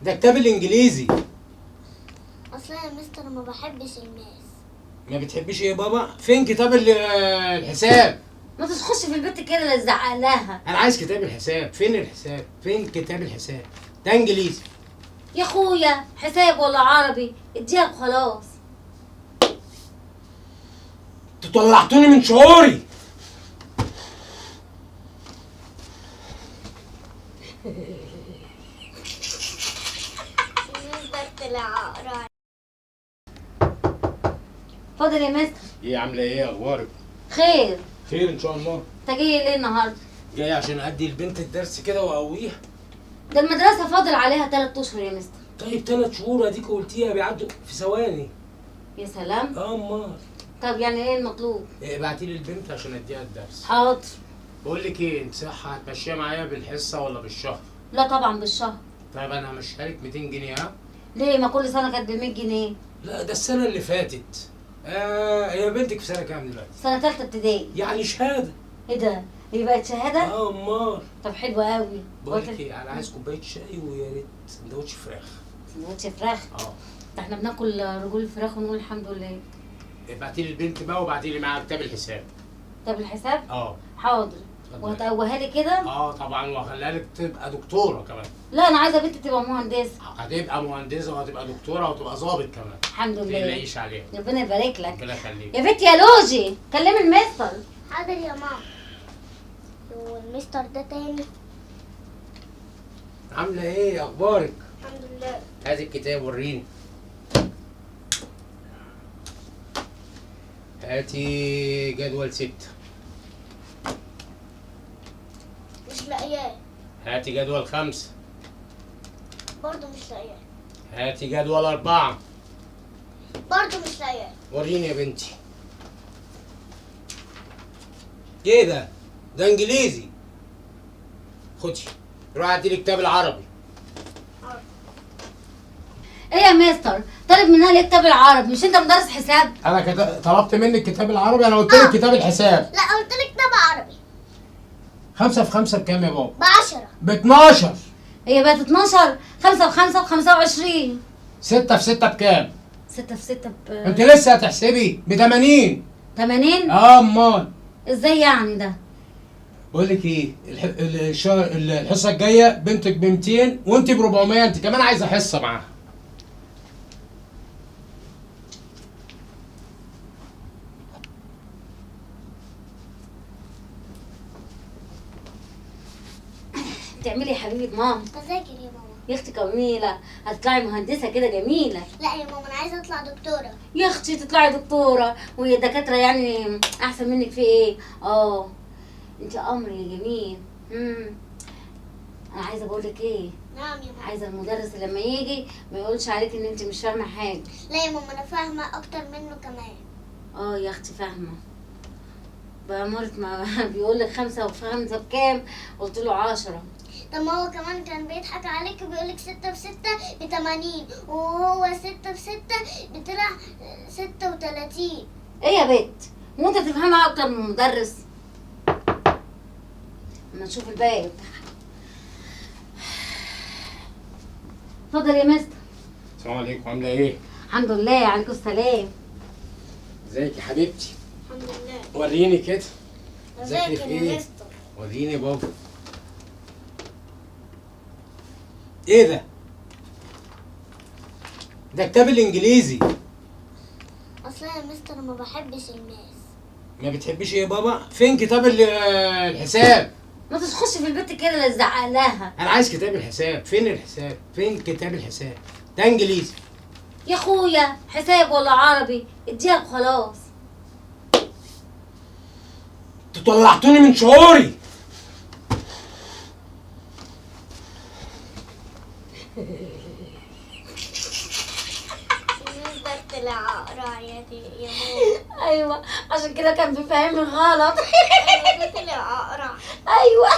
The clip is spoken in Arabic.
ده كتاب الانجليزي. اصلا يا مستر ما بحبش الماس. ما بتحبيش ايه يا بابا؟ فين كتاب الحساب؟ ما تخش في البيت كده اللي تزعق لها. انا عايز كتاب الحساب. فين الحساب؟ فين كتاب الحساب؟ ده انجليزي. يا اخويا حساب ولا عربي اديها وخلاص. انتوا طلعتوني من شعوري. مستر طلع اقرا. فاضل يا مستر. ايه عامله ايه؟ اخبارك؟ خير. خير ان شاء الله. انت جاي ليه النهارده؟ جاي عشان ادي البنت الدرس كده واقويها. ده المدرسه فاضل عليها 3 اشهر يا مستر. طيب 3 شهور اديك قلتيها بيعدوا في ثواني. يا سلام. امال. طب يعني ايه المطلوب؟ ابعتي لي البنت عشان اديها الدرس. حاضر. بقول لك ايه، انت صح هتمشيها معايا بالحصه ولا بالشهر؟ لا طبعا بالشهر. طيب انا همشيها لك 200 جنيه. ها؟ ليه ما كل سنه كانت ب 100 جنيه؟ لا ده السنه اللي فاتت. هي بنتك في سنه كام دلوقتي؟ سنه 3 ابتدائي. يعني شهاده. ايه ده؟ هي بقت شهاده؟ امال. طب حلو قوي. بقول لك ايه، انا عايز كوبايه شاي ويا ريت سندوتش فراخ. سندوتش فراخ؟ اه. ده احنا بناكل رجول الفراخ ونقول الحمد لله. ابعتي لي البنت بقى وابعتي لي معاها كتاب الحساب. طب الحساب؟ اه. حاضر. اتفضل. وهتقوها لي كده؟ اه طبعا، وهخليها لك تبقى دكتوره كمان. لا انا عايزه بنتي تبقى مهندسه. هتبقى مهندسه وهتبقى دكتوره وهتبقى ظابط كمان. الحمد ما لله. تقلقيش عليها. ربنا يبارك لك. ربنا يخليك. يا بنتي يا لوجي كلمي المستر. حاضر يا ماما. والمستر ده تاني. عامله ايه؟ اخبارك؟ الحمد لله. هاتي الكتاب وريني. هاتي جدول 6. مش لاقياه. هاتي جدول 5. برضه مش لاقياه. هاتي جدول 4. برضه مش لاقياه. وريني يا بنتي. ايه ده؟ ده انجليزي. خدي روحي هاتي لي كتاب العربي. ايه يا مستر؟ طالب منها ليه كتاب العربي؟ مش انت مدرس حساب؟ انا طلبت منك كتاب العربي. انا قلت لك كتاب الحساب. لا قلت لك كتاب عربي. 5 في 5 بكام يا بابا؟ ب10. ب 12. هي بقت 12. 5 في 5 ب25. 6 في 6 بكام؟ 6 في 6 انت لسه هتحسبي ب 80. 80؟ امال. ازاي يعني ده؟ بقول لك ايه، الحصه الجايه بنتك ب 200 وانت ب 400. انت كمان عايزه حصه معاها. تعملي يا حبيبه ماما. اذاكر يا ماما. يا اختي جميله، هتطلعي مهندسه كده جميله. لا يا ماما انا عايزه اطلع دكتوره. يا اختي تطلعي دكتوره وهي الدكاتره يعني احسن منك في ايه؟ اه انت امر يا جميل. انا عايزه اقول لك ايه؟ نعم يا ماما. عايزه المدرس لما يجي ما يقولش عليك ان انت مش فاهمه حاجه. لا يا ماما انا فاهمه اكتر منه كمان. اه يا اختي فاهمه. بأمارة ما بيقول لك 5 في 5 بكام؟ قلت له 10. طب ما هو كمان كان بيضحك عليك وبيقول لك 6 في 6 ب 80 وهو 6 في 6 بطلع 36. ايه يا بت؟ هو انت تفهمها اكتر من المدرس؟ اما نشوف الباقي. اتفضل يا مستر. السلام عليكم، عامله ايه؟ الحمد لله. عليكم السلام. ازيك يا حبيبتي؟ الحمد لله. وريني كده. ذاكري اذاكر في يا ايه؟ مستر. وريني بابا. ايه ده؟ ده كتاب الانجليزي. اصلا يا مستر ما بحبش الماس. ما بتحبيش ايه يا بابا؟ فين كتاب الحساب؟ ما تخش في البيت كده اللي تزعق لها. انا عايز كتاب الحساب. فين الحساب؟ فين كتاب الحساب؟ ده انجليزي. يا اخويا حساب ولا عربي اديها وخلاص. انتوا طلعتوني من شعوري. مستر طلع اقرا يا ماما. ايوه عشان كده كان بيفهمني غلط. ده طلع اقرا. ايوه